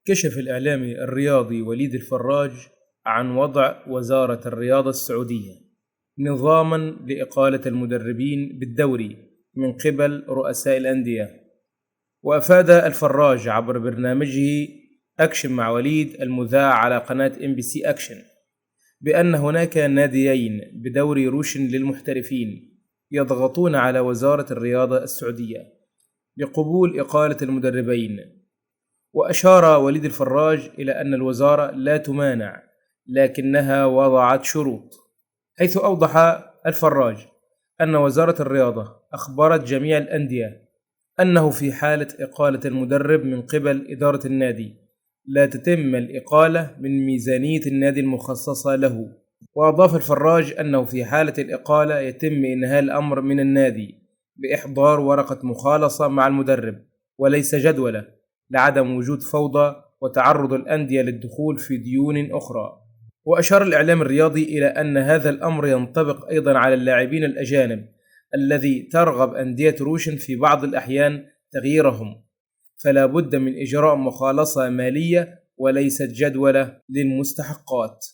كشف الإعلامي الرياضي وليد الفراج عن وضع وزارة الرياضة السعودية نظاماً لإقالة المدربين بالدوري من قبل رؤساء الأندية. وأفاد الفراج عبر برنامجه أكشن مع وليد المذاع على قناة MBC أكشن بأن هناك ناديين بدوري روشن للمحترفين يضغطون على وزارة الرياضة السعودية لقبول إقالة المدربين. وأشار وليد الفراج إلى أن الوزارة لا تمانع لكنها وضعت شروط، حيث أوضح الفراج أن وزارة الرياضة أخبرت جميع الأندية أنه في حالة إقالة المدرب من قبل إدارة النادي لا تتم الإقالة من ميزانية النادي المخصصة له. وأضاف الفراج أنه في حالة الإقالة يتم إنهاء الأمر من النادي بإحضار ورقة مخالصة مع المدرب وليس جدولة، لعدم وجود فوضى وتعرض الأندية للدخول في ديون أخرى. وأشار الإعلام الرياضي إلى أن هذا الأمر ينطبق أيضا على اللاعبين الأجانب الذي ترغب أندية روشن في بعض الأحيان تغييرهم، فلا بد من إجراء مخالصة مالية وليست جدولة للمستحقات.